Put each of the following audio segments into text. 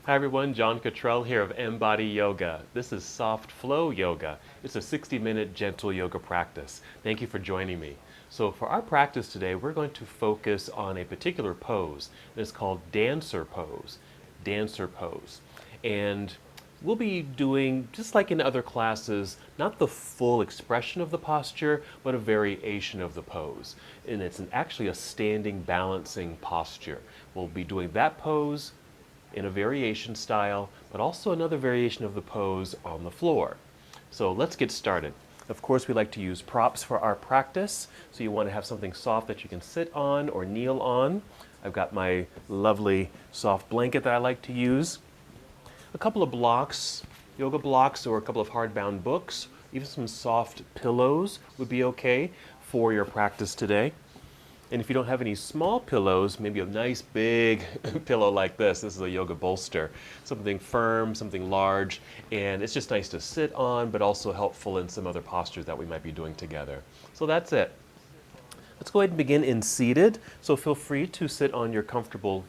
Hi everyone, John Cottrell here of MBODY Yoga. This is Soft Flow Yoga. It's a 60-minute gentle yoga practice. Thank you for joining me. So for our practice today, we're going to focus on a particular pose. It's called dancer pose. Dancer pose. And we'll be doing, just like in other classes, not the full expression of the posture, but a variation of the pose. And it's actually a standing balancing posture. We'll be doing that pose in a variation style, but also another variation of the pose on the floor. So let's get started. Of course, we like to use props for our practice, so you want to have something soft that you can sit on or kneel on. I've got my lovely soft blanket that I like to use. A couple of blocks, yoga blocks, or a couple of hardbound books, even some soft pillows would be okay for your practice today. And if you don't have any small pillows, maybe a nice big pillow like this. This is a yoga bolster. Something firm, something large, and it's just nice to sit on, but also helpful in some other postures that we might be doing together. So that's it. Let's go ahead and begin in seated. So feel free to sit on your comfortable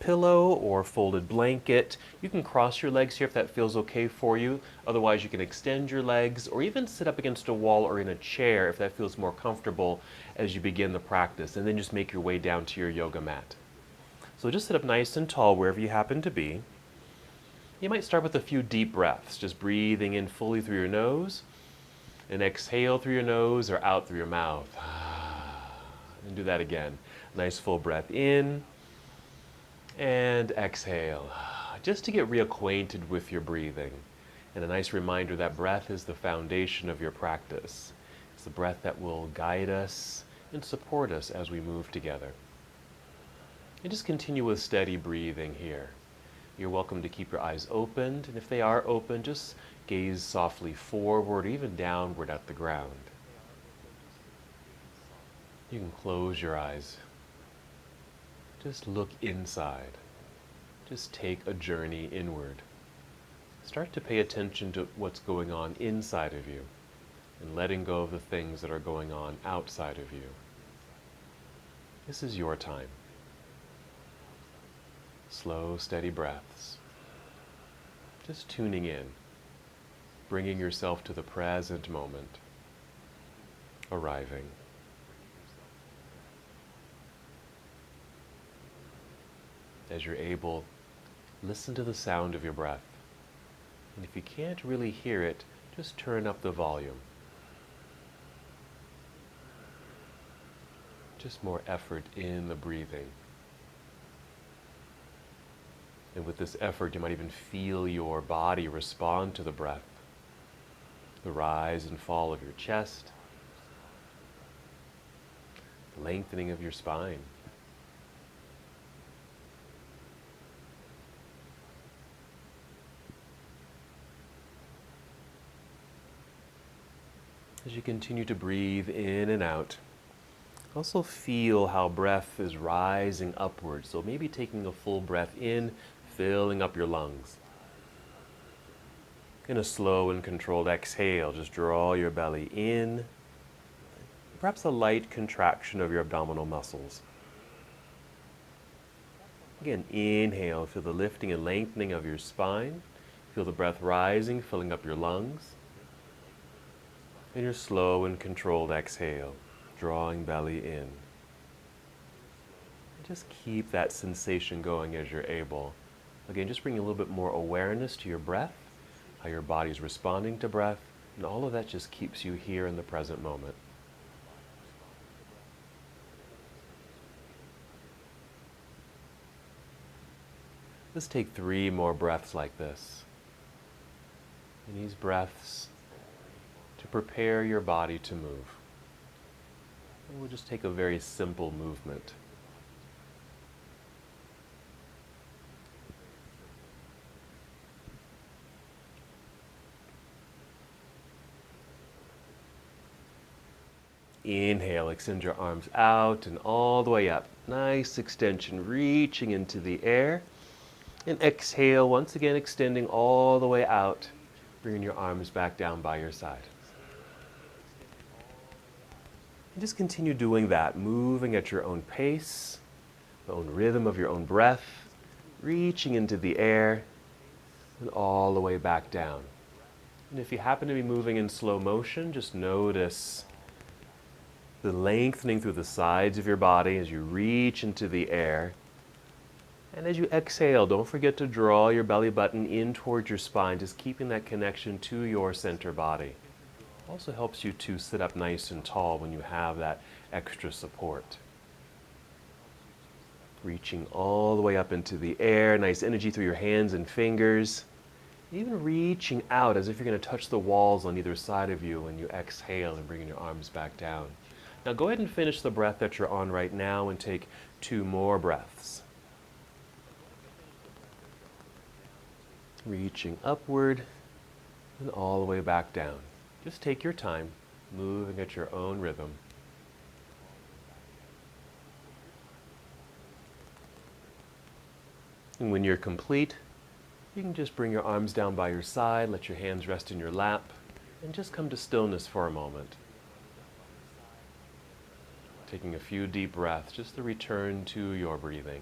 pillow or folded blanket. You can cross your legs here if that feels okay for you. Otherwise, you can extend your legs or even sit up against a wall or in a chair if that feels more comfortable as you begin the practice. And then just make your way down to your yoga mat. So just sit up nice and tall wherever you happen to be. You might start with a few deep breaths, just breathing in fully through your nose and exhale through your nose or out through your mouth. And do that again. Nice full breath in and exhale, just to get reacquainted with your breathing. And a nice reminder that breath is the foundation of your practice. It's the breath that will guide us and support us as we move together. And just continue with steady breathing here. You're welcome to keep your eyes opened, and if they are open, just gaze softly forward, or even downward at the ground. You can close your eyes. Just look inside. Just take a journey inward. Start to pay attention to what's going on inside of you and letting go of the things that are going on outside of you. This is your time. Slow, steady breaths. Just tuning in, bringing yourself to the present moment, arriving. As you're able, listen to the sound of your breath. And if you can't really hear it, just turn up the volume. Just more effort in the breathing. And with this effort, you might even feel your body respond to the breath. The rise and fall of your chest, the lengthening of your spine. As you continue to breathe in and out, also feel how breath is rising upward. So maybe taking a full breath in, filling up your lungs. In a slow and controlled exhale, just draw your belly in, perhaps a light contraction of your abdominal muscles. Again, inhale, feel the lifting and lengthening of your spine. Feel the breath rising, filling up your lungs. And your slow and controlled exhale, drawing belly in. And just keep that sensation going as you're able. Again, just bring a little bit more awareness to your breath, how your body's responding to breath, and all of that just keeps you here in the present moment. Let's take 3 more breaths like this. And these breaths to prepare your body to move. And we'll just take a very simple movement. Inhale, extend your arms out and all the way up. Nice extension, reaching into the air. And exhale, once again extending all the way out, bringing your arms back down by your side. And just continue doing that, moving at your own pace, the own rhythm of your own breath, reaching into the air and all the way back down. And if you happen to be moving in slow motion, just notice the lengthening through the sides of your body as you reach into the air. And as you exhale, don't forget to draw your belly button in towards your spine, just keeping that connection to your center body. Also helps you to sit up nice and tall when you have that extra support. Reaching all the way up into the air, nice energy through your hands and fingers. Even reaching out as if you're going to touch the walls on either side of you when you exhale and bringing your arms back down. Now go ahead and finish the breath that you're on right now and take 2 more breaths. Reaching upward and all the way back down. Just take your time, moving at your own rhythm. And when you're complete, you can just bring your arms down by your side, let your hands rest in your lap, and just come to stillness for a moment. Taking a few deep breaths, just to return to your breathing.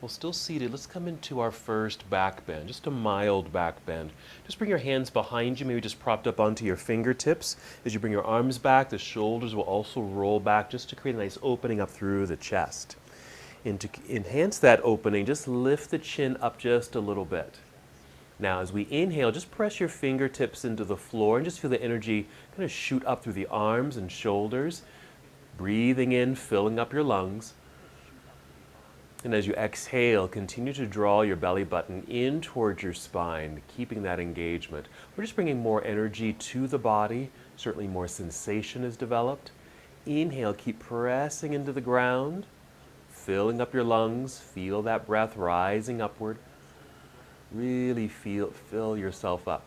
Well, still seated, let's come into our first back bend, just a mild back bend. Just bring your hands behind you, maybe just propped up onto your fingertips. As you bring your arms back, the shoulders will also roll back just to create a nice opening up through the chest. And to enhance that opening, just lift the chin up just a little bit. Now, as we inhale, just press your fingertips into the floor and just feel the energy kind of shoot up through the arms and shoulders. Breathing in, filling up your lungs. And as you exhale, continue to draw your belly button in towards your spine, keeping that engagement. We're just bringing more energy to the body. Certainly more sensation is developed. Inhale, keep pressing into the ground, filling up your lungs. Feel that breath rising upward. Really fill yourself up.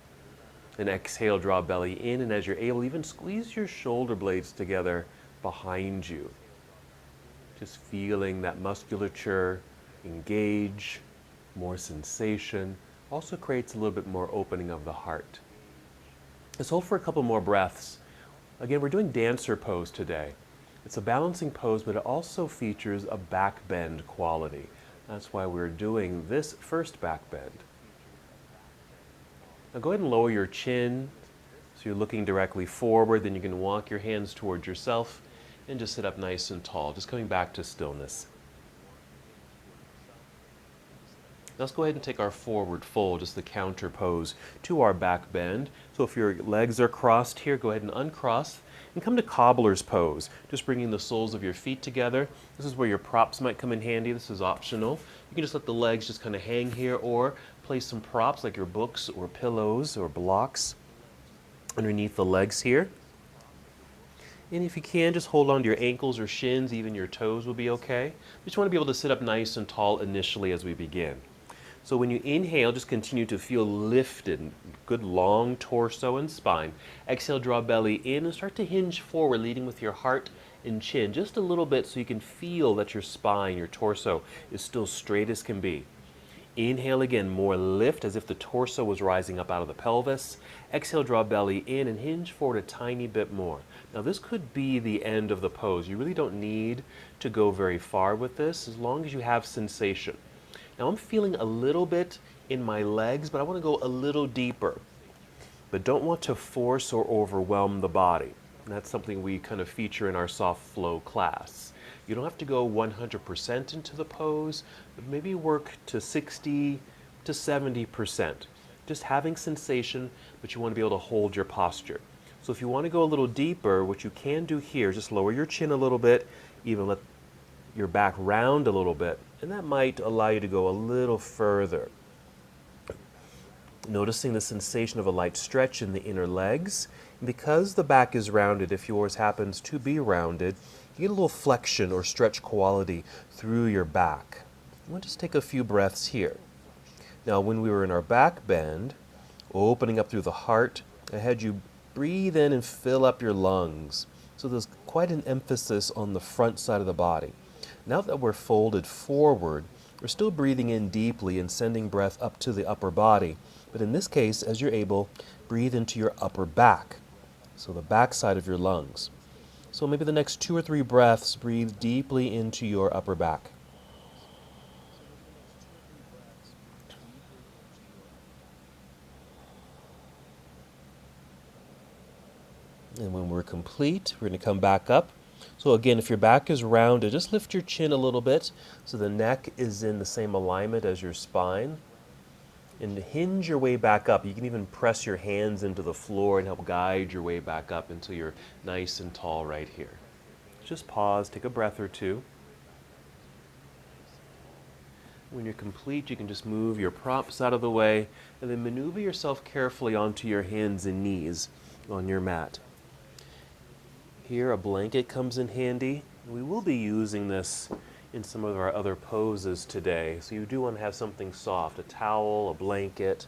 And exhale, draw belly in, and as you're able, even squeeze your shoulder blades together behind you. Just feeling that musculature engage, more sensation. Also creates a little bit more opening of the heart. Let's hold for a couple more breaths. Again, we're doing dancer pose today. It's a balancing pose, but it also features a back bend quality. That's why we're doing this first back bend. Now go ahead and lower your chin so you're looking directly forward. Then you can walk your hands towards yourself and just sit up nice and tall, just coming back to stillness. Now let's go ahead and take our forward fold, just the counter pose to our back bend. So if your legs are crossed here, go ahead and uncross and come to cobbler's pose, just bringing the soles of your feet together. This is where your props might come in handy. This is optional. You can just let the legs just kind of hang here, or place some props like your books or pillows or blocks underneath the legs here. And if you can, just hold on to your ankles or shins, even your toes will be okay. You just want to be able to sit up nice and tall initially as we begin. So when you inhale, just continue to feel lifted, good long torso and spine. Exhale, draw belly in and start to hinge forward, leading with your heart and chin just a little bit so you can feel that your spine, your torso is still straight as can be. Inhale again, more lift as if the torso was rising up out of the pelvis. Exhale, draw belly in and hinge forward a tiny bit more. Now this could be the end of the pose. You really don't need to go very far with this as long as you have sensation. Now I'm feeling a little bit in my legs, but I want to go a little deeper. But don't want to force or overwhelm the body. And that's something we kind of feature in our soft flow class. You don't have to go 100% into the pose, but maybe work to 60 to 70%. Just having sensation, but you want to be able to hold your posture. So if you want to go a little deeper, what you can do here, just lower your chin a little bit, even let your back round a little bit, and that might allow you to go a little further. Noticing the sensation of a light stretch in the inner legs. Because the back is rounded, if yours happens to be rounded, you get a little flexion or stretch quality through your back. We'll just take a few breaths here. Now, when we were in our back bend, opening up through the heart, I had you breathe in and fill up your lungs. So there's quite an emphasis on the front side of the body. Now that we're folded forward, We're still breathing in deeply and sending breath up to the upper body. But in this case, as you're able, breathe into your upper back, so the back side of your lungs. So maybe the next 2 or 3 breaths, breathe deeply into your upper back. And when we're complete, we're going to come back up. So again, if your back is rounded, just lift your chin a little bit so the neck is in the same alignment as your spine. And hinge your way back up. You can even press your hands into the floor and help guide your way back up until you're nice and tall right here. Just pause, take a breath or two. When you're complete, you can just move your props out of the way and then maneuver yourself carefully onto your hands and knees on your mat. Here, a blanket comes in handy. We will be using this in some of our other poses today, so you do want to have something soft, a towel, a blanket.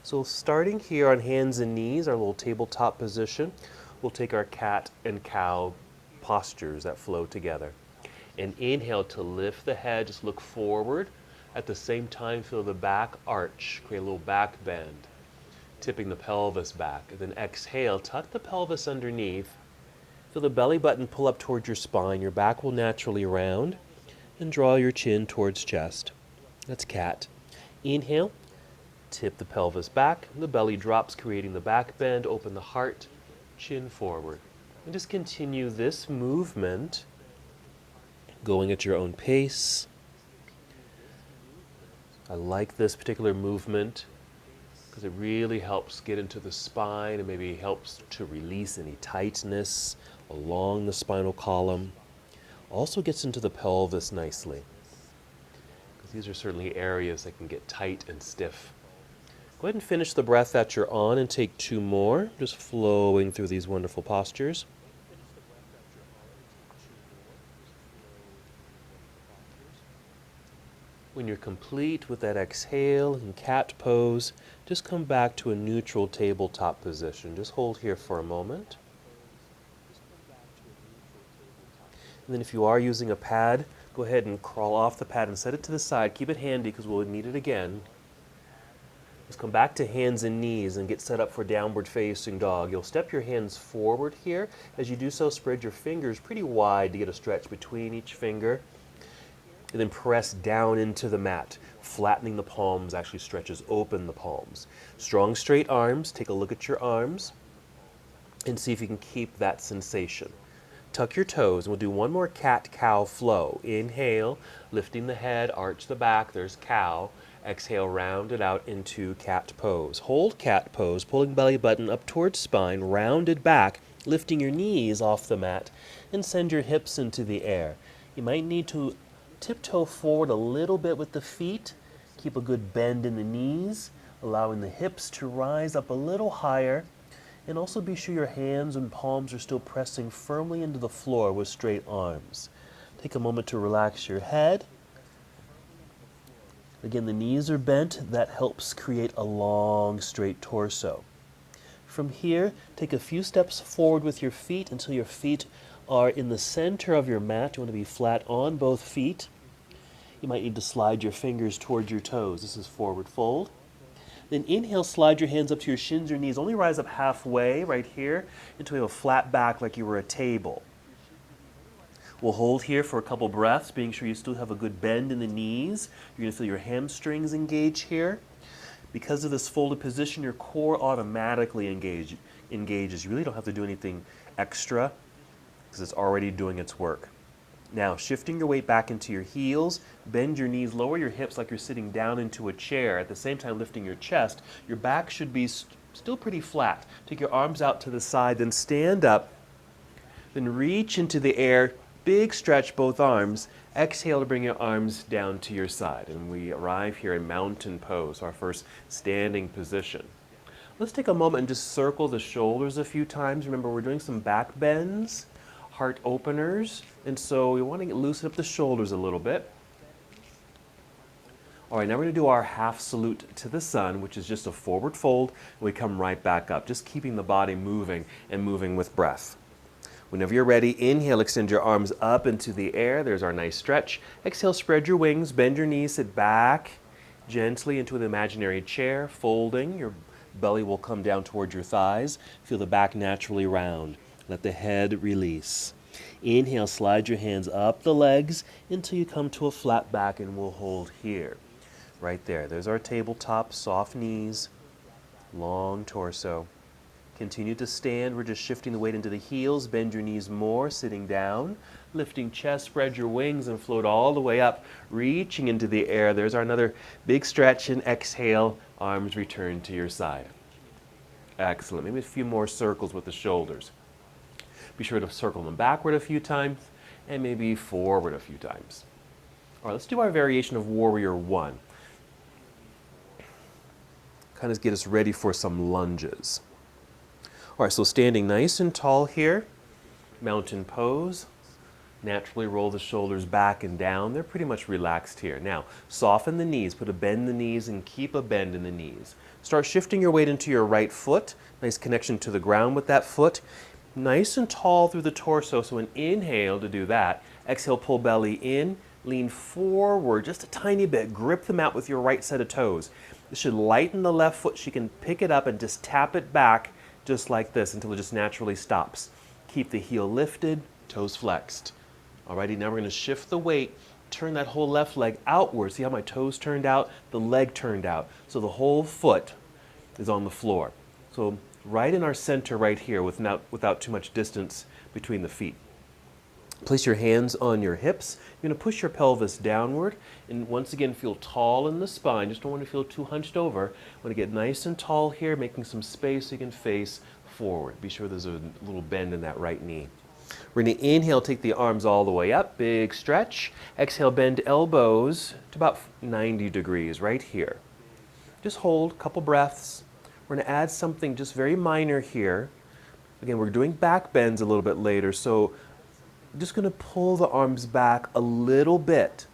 So starting here on hands and knees, our little tabletop position, we'll take our cat and cow postures that flow together. And inhale to lift the head, just look forward. At the same time, feel the back arch, create a little back bend, tipping the pelvis back. And then exhale, tuck the pelvis underneath. Feel the belly button pull up towards your spine. Your back will naturally round. And draw your chin towards chest. That's cat. Inhale, tip the pelvis back. The belly drops, creating the back bend. Open the heart, chin forward. And just continue this movement, going at your own pace. I like this particular movement because it really helps get into the spine and maybe helps to release any tightness along the spinal column. Also gets into the pelvis nicely, because these are certainly areas that can get tight and stiff. Go ahead and finish the breath that you're on and take 2 more, just flowing through these wonderful postures. When you're complete with that exhale and cat pose, just come back to a neutral tabletop position. Just hold here for a moment. And then if you are using a pad, go ahead and crawl off the pad and set it to the side. Keep it handy because we'll need it again. Just come back to hands and knees and get set up for downward facing dog. You'll step your hands forward here. As you do so, spread your fingers pretty wide to get a stretch between each finger. And then press down into the mat. Flattening the palms actually stretches open the palms. Strong straight arms. Take a look at your arms and see if you can keep that sensation. Tuck your toes, and we'll do one more cat-cow flow. Inhale, lifting the head, arch the back, there's cow. Exhale, round it out into cat pose. Hold cat pose, pulling belly button up towards spine, rounded back, lifting your knees off the mat, and send your hips into the air. You might need to tiptoe forward a little bit with the feet. Keep a good bend in the knees, allowing the hips to rise up a little higher. And also be sure your hands and palms are still pressing firmly into the floor with straight arms. Take a moment to relax your head. Again, the knees are bent. That helps create a long, straight torso. From here, take a few steps forward with your feet until your feet are in the center of your mat. You want to be flat on both feet. You might need to slide your fingers towards your toes. This is forward fold. Then inhale, slide your hands up to your shins or knees. Only rise up halfway right here until you have a flat back like you were a table. We'll hold here for a couple breaths, being sure you still have a good bend in the knees. You're going to feel your hamstrings engage here. Because of this folded position, your core automatically engages. You really don't have to do anything extra because it's already doing its work. Now, shifting your weight back into your heels, bend your knees, lower your hips like you're sitting down into a chair. At the same time, lifting your chest. Your back should be still pretty flat. Take your arms out to the side, then stand up. Then reach into the air, big stretch both arms. Exhale to bring your arms down to your side. And we arrive here in mountain pose, our first standing position. Let's take a moment and just circle the shoulders a few times. Remember, we're doing some back bends, heart openers, and so we want to loosen up the shoulders a little bit. All right, now we're going to do our half salute to the sun, which is just a forward fold, and we come right back up, just keeping the body moving and moving with breath. Whenever you're ready, inhale, extend your arms up into the air. There's our nice stretch. Exhale, spread your wings, bend your knees, sit back gently into an imaginary chair, folding. Your belly will come down towards your thighs. Feel the back naturally round. Let the head release. Inhale, slide your hands up the legs until you come to a flat back, and we'll hold here. Right there. There's our tabletop, soft knees, long torso. Continue to stand. We're just shifting the weight into the heels. Bend your knees more, sitting down. Lifting chest, spread your wings and float all the way up, reaching into the air. There's our another big stretch, and exhale, arms return to your side. Excellent. Maybe a few more circles with the shoulders. Be sure to circle them backward a few times and maybe forward a few times. All right, let's do our variation of Warrior One. Kind of get us ready for some lunges. All right, so standing nice and tall here, mountain pose. Naturally roll the shoulders back and down. They're pretty much relaxed here. Now, soften the knees, put a bend in the knees and keep a bend in the knees. Start shifting your weight into your right foot. Nice connection to the ground with that foot. Nice and tall through the torso, so an inhale to do that. Exhale, pull belly in, lean forward just a tiny bit. Grip the mat with your right set of toes. This should lighten the left foot. She can pick it up and just tap it back just like this until it just naturally stops. Keep the heel lifted, toes flexed. Alrighty, now we're going to shift the weight, turn that whole left leg outward. See how my toes turned out? The leg turned out. So the whole foot is on the floor. So right in our center right here without too much distance between the feet. Place your hands on your hips. You're going to push your pelvis downward and once again feel tall in the spine. Just don't want to feel too hunched over. Want to get nice and tall here, making some space so you can face forward. Be sure there's a little bend in that right knee. We're going to inhale, take the arms all the way up, big stretch. Exhale, bend elbows to about 90 degrees right here. Just hold a couple breaths. We're going to add something just very minor here. Again, we're doing back bends a little bit later, so I'm just going to pull the arms back a little bit.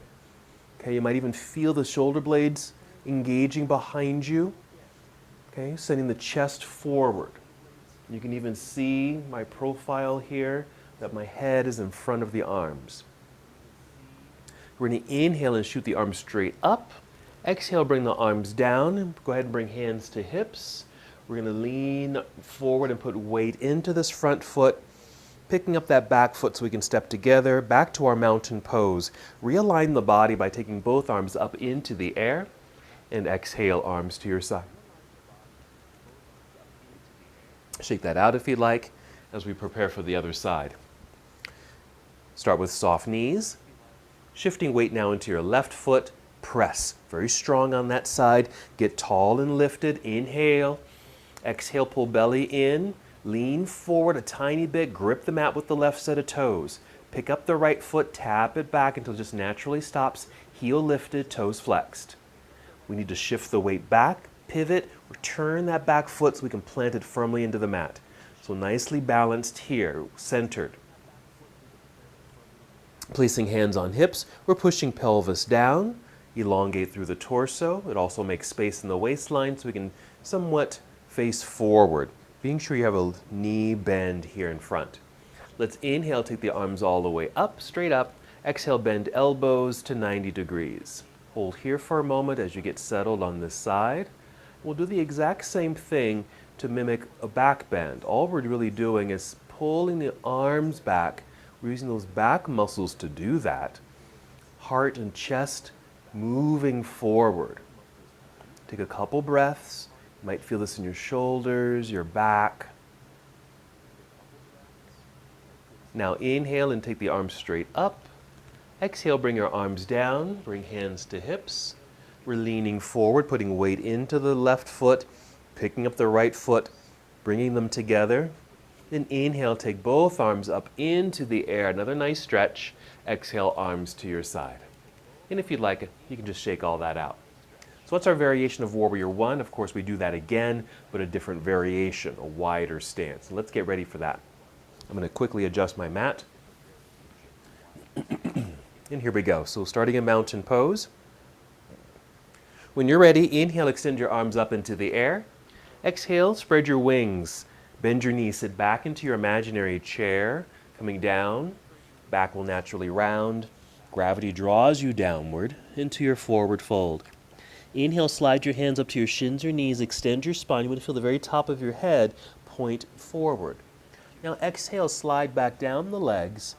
Okay, you might even feel the shoulder blades engaging behind you. Okay, sending the chest forward. You can even see my profile here, that my head is in front of the arms. We're going to inhale and shoot the arms straight up. Exhale, bring the arms down. Go ahead and bring hands to hips. We're going to lean forward and put weight into this front foot, picking up that back foot so we can step together, back to our mountain pose. Realign the body by taking both arms up into the air and exhale, arms to your side. Shake that out if you'd like as we prepare for the other side. Start with soft knees. Shifting weight now into your left foot. Press. Very strong on that side. Get tall and lifted. Inhale. Exhale, pull belly in. Lean forward a tiny bit. Grip the mat with the left set of toes. Pick up the right foot. Tap it back until it just naturally stops. Heel lifted, toes flexed. We need to shift the weight back. Pivot, return that back foot so we can plant it firmly into the mat. So nicely balanced here, centered. Placing hands on hips, we're pushing pelvis down, elongate through the torso. It also makes space in the waistline so we can somewhat face forward, being sure you have a knee bend here in front. Let's inhale, take the arms all the way up, straight up. Exhale, bend elbows to 90 degrees. Hold here for a moment as you get settled on this side. We'll do the exact same thing to mimic a back bend. All we're really doing is pulling the arms back. We're using those back muscles to do that. Heart and chest moving forward. Take a couple breaths. You might feel this in your shoulders, your back. Now inhale and take the arms straight up. Exhale, bring your arms down, bring hands to hips. We're leaning forward, putting weight into the left foot, picking up the right foot, bringing them together. Then inhale, take both arms up into the air. Another nice stretch. Exhale, arms to your side. And if you'd like, you can just shake all that out. So that's our variation of Warrior One. Of course, we do that again, but a different variation, a wider stance. So let's get ready for that. I'm going to quickly adjust my mat. And here we go. So starting in mountain pose. When you're ready, inhale, extend your arms up into the air. Exhale, spread your wings. Bend your knees, sit back into your imaginary chair. Coming down, back will naturally round. Gravity draws you downward into your forward fold. Inhale, slide your hands up to your shins or knees, extend your spine. You want to feel the very top of your head point forward. Now exhale, slide back down the legs,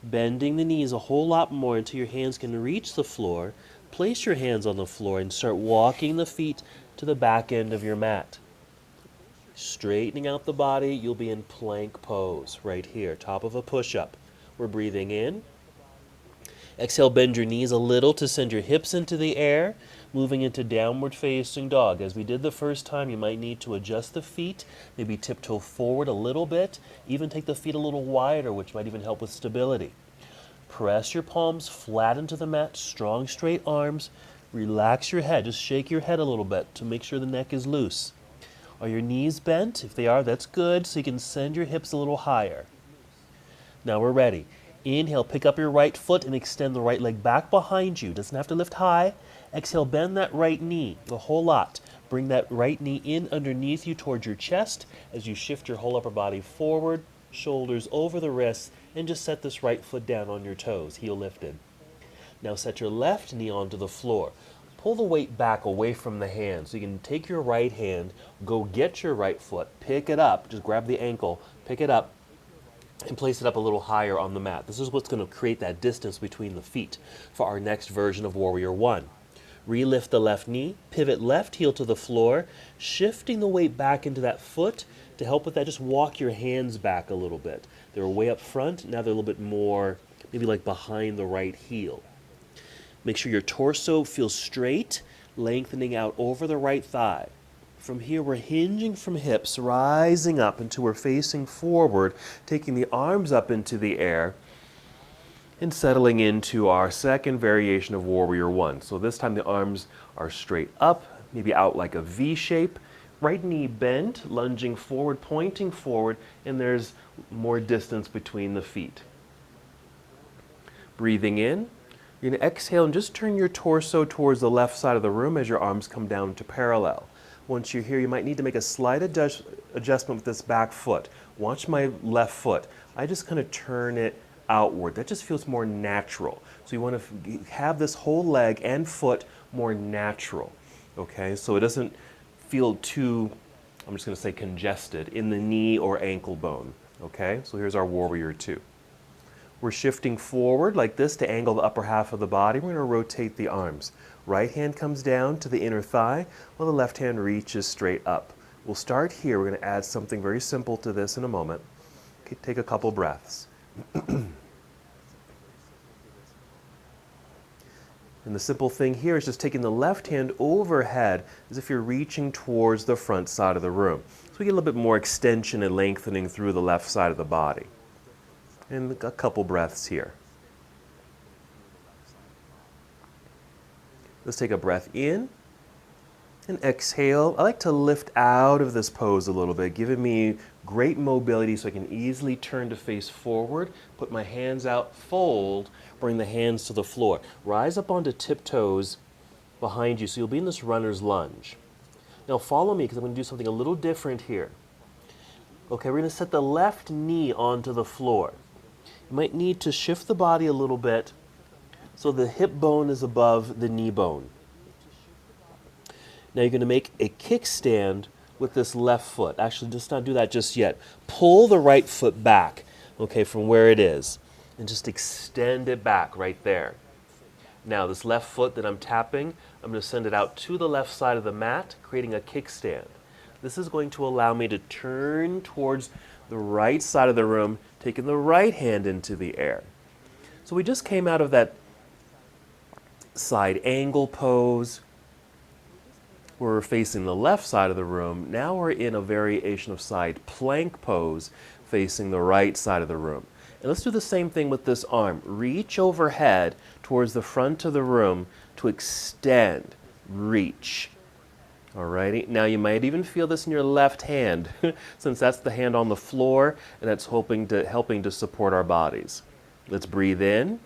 bending the knees a whole lot more until your hands can reach the floor. Place your hands on the floor and start walking the feet to the back end of your mat. Straightening out the body, you'll be in plank pose right here, top of a push-up. We're breathing in. Exhale, bend your knees a little to send your hips into the air, moving into downward facing dog. As we did the first time, you might need to adjust the feet, maybe tiptoe forward a little bit, even take the feet a little wider, which might even help with stability. Press your palms flat into the mat, strong straight arms. Relax your head, just shake your head a little bit to make sure the neck is loose. Are your knees bent? If they are, that's good, so you can send your hips a little higher. Now we're ready. Inhale, pick up your right foot and extend the right leg back behind you. Doesn't have to lift high. Exhale, bend that right knee a whole lot. Bring that right knee in underneath you towards your chest as you shift your whole upper body forward, shoulders over the wrists, and just set this right foot down on your toes, heel lifted. Now set your left knee onto the floor. Pull the weight back away from the hand. So you can take your right hand, go get your right foot, pick it up, just grab the ankle, pick it up, and place it up a little higher on the mat. This is what's going to create that distance between the feet for our next version of Warrior One. Relift the left knee, pivot left heel to the floor, shifting the weight back into that foot. To help with that, just walk your hands back a little bit. They were way up front, now they're a little bit more, maybe like behind the right heel. Make sure your torso feels straight, lengthening out over the right thigh. From here, we're hinging from hips, rising up until we're facing forward, taking the arms up into the air, and settling into our second variation of Warrior One. So this time the arms are straight up, maybe out like a V shape. Right knee bent, lunging forward, pointing forward, and there's more distance between the feet. Breathing in. You're going to exhale and just turn your torso towards the left side of the room as your arms come down to parallel. Once you're here, you might need to make a slight adjustment with this back foot. Watch my left foot. I just kind of turn it outward. That just feels more natural. So you want to have this whole leg and foot more natural. Okay, so it doesn't feel too, I'm just going to say congested in the knee or ankle bone. Okay, so here's our Warrior Two. We're shifting forward like this to angle the upper half of the body. We're going to rotate the arms. Right hand comes down to the inner thigh while the left hand reaches straight up. We'll start here. We're going to add something very simple to this in a moment. Okay, take a couple breaths. And the simple thing here is just taking the left hand overhead as if you're reaching towards the front side of the room. So we get a little bit more extension and lengthening through the left side of the body. And a couple breaths here. Let's take a breath in and exhale. I like to lift out of this pose a little bit, giving me great mobility so I can easily turn to face forward, put my hands out, fold, bring the hands to the floor. Rise up onto tiptoes behind you so you'll be in this runner's lunge. Now follow me because I'm going to do something a little different here. Okay, we're going to set the left knee onto the floor. You might need to shift the body a little bit so the hip bone is above the knee bone. Now you're going to make a kickstand with this left foot. Actually, just not do that just yet. Pull the right foot back, okay, from where it is, and just extend it back right there. Now this left foot that I'm tapping, I'm going to send it out to the left side of the mat, creating a kickstand. This is going to allow me to turn towards the right side of the room, taking the right hand into the air. So we just came out of that side angle pose. We're facing the left side of the room. Now we're in a variation of side plank pose, facing the right side of the room. And let's do the same thing with this arm. Reach overhead towards the front of the room to extend, reach. Alrighty, now you might even feel this in your left hand, since that's the hand on the floor, and that's helping to support our bodies. Let's breathe in,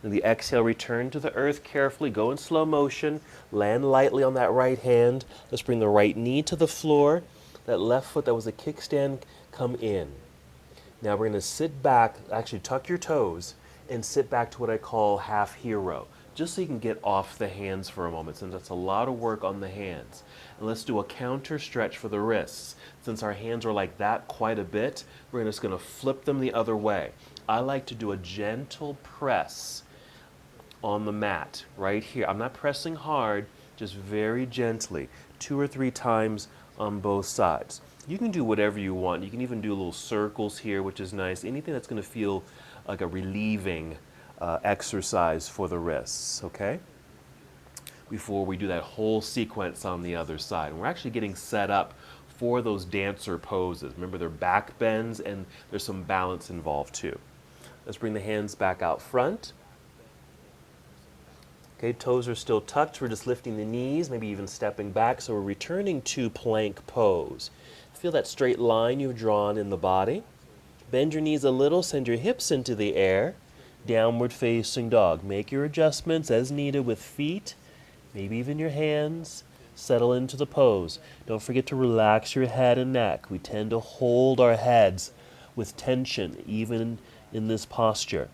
and the exhale, return to the earth carefully, go in slow motion, land lightly on that right hand. Let's bring the right knee to the floor, that left foot that was a kickstand, come in. Now we're going to sit back, actually tuck your toes, and sit back to what I call half hero, just so you can get off the hands for a moment, since that's a lot of work on the hands. And let's do a counter stretch for the wrists. Since our hands are like that quite a bit, we're just going to flip them the other way. I like to do a gentle press on the mat right here. I'm not pressing hard, just very gently, 2 or 3 times on both sides. You can do whatever you want. You can even do little circles here, which is nice. Anything that's going to feel like a relieving exercise for the wrists, okay? Before we do that whole sequence on the other side. And we're actually getting set up for those dancer poses. Remember, they're back bends and there's some balance involved too. Let's bring the hands back out front. Okay, toes are still tucked. We're just lifting the knees, maybe even stepping back. So we're returning to plank pose. Feel that straight line you've drawn in the body. Bend your knees a little, send your hips into the air. Downward facing dog. Make your adjustments as needed with feet, maybe even your hands. Settle into the pose. Don't forget to relax your head and neck. We tend to hold our heads with tension, even in this posture.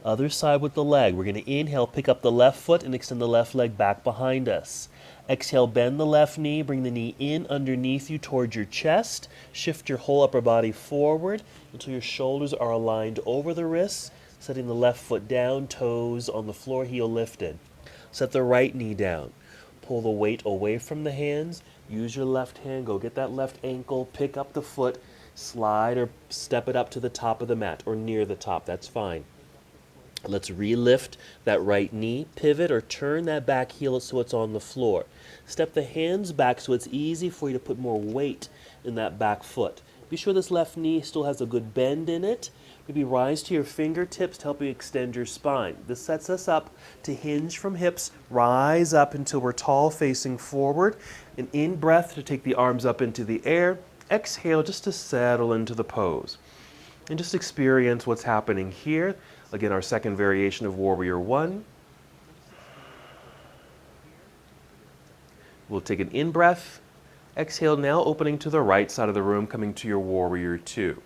Other side with the leg. We're going to inhale, pick up the left foot and extend the left leg back behind us. Exhale, bend the left knee, bring the knee in underneath you towards your chest. Shift your whole upper body forward until your shoulders are aligned over the wrists, setting the left foot down, toes on the floor, heel lifted. Set the right knee down. Pull the weight away from the hands. Use your left hand, go get that left ankle, pick up the foot, slide or step it up to the top of the mat or near the top, that's fine. Let's relift that right knee, pivot or turn that back heel so it's on the floor. Step the hands back so it's easy for you to put more weight in that back foot. Be sure this left knee still has a good bend in it. Maybe rise to your fingertips to help you extend your spine. This sets us up to hinge from hips, rise up until we're tall facing forward. An in-breath to take the arms up into the air. Exhale just to settle into the pose. And just experience what's happening here. Again, our second variation of Warrior One. We'll take an in-breath. Exhale, now opening to the right side of the room, coming to your Warrior Two.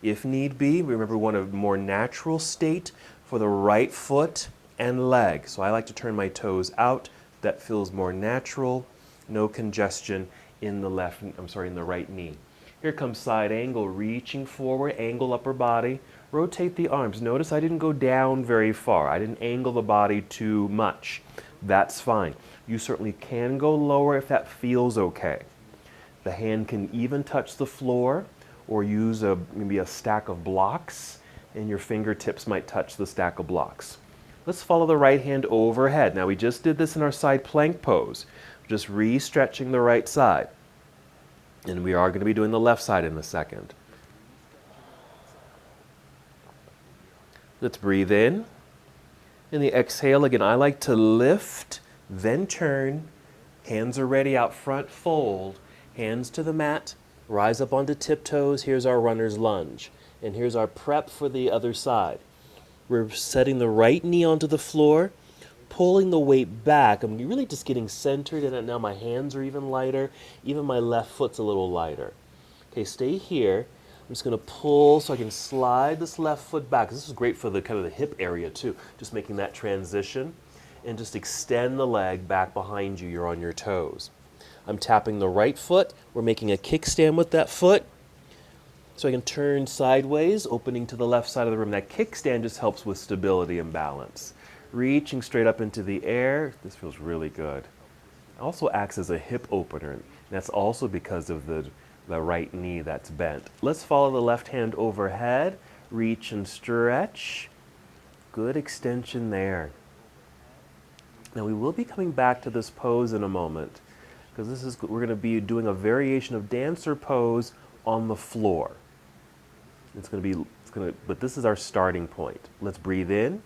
If need be, remember we want a more natural state for the right foot and leg. So I like to turn my toes out. That feels more natural. No congestion in the in the right knee. Here comes side angle, reaching forward, angle upper body. Rotate the arms. Notice I didn't go down very far. I didn't angle the body too much. That's fine. You certainly can go lower if that feels okay. The hand can even touch the floor or use maybe a stack of blocks, and your fingertips might touch the stack of blocks. Let's follow the right hand overhead. Now we just did this in our side plank pose. Just re-stretching the right side. And we are going to be doing the left side in a second. Let's breathe in. In the exhale, again, I like to lift, then turn. Hands are ready out front, fold. Hands to the mat, rise up onto tiptoes. Here's our runner's lunge. And here's our prep for the other side. We're setting the right knee onto the floor, pulling the weight back. I'm really just getting centered, and now my hands are even lighter. Even my left foot's a little lighter. Okay, stay here. I'm just going to pull so I can slide this left foot back. This is great for the kind of the hip area too. Just making that transition. And just extend the leg back behind you. You're on your toes. I'm tapping the right foot. We're making a kickstand with that foot. So I can turn sideways, opening to the left side of the room. That kickstand just helps with stability and balance. Reaching straight up into the air. This feels really good. It also acts as a hip opener. And that's also because of the right knee that's bent. Let's follow the left hand overhead. Reach and stretch. Good extension there. Now we will be coming back to this pose in a moment, because we're going to be doing a variation of dancer pose on the floor. But this is our starting point. Let's breathe in.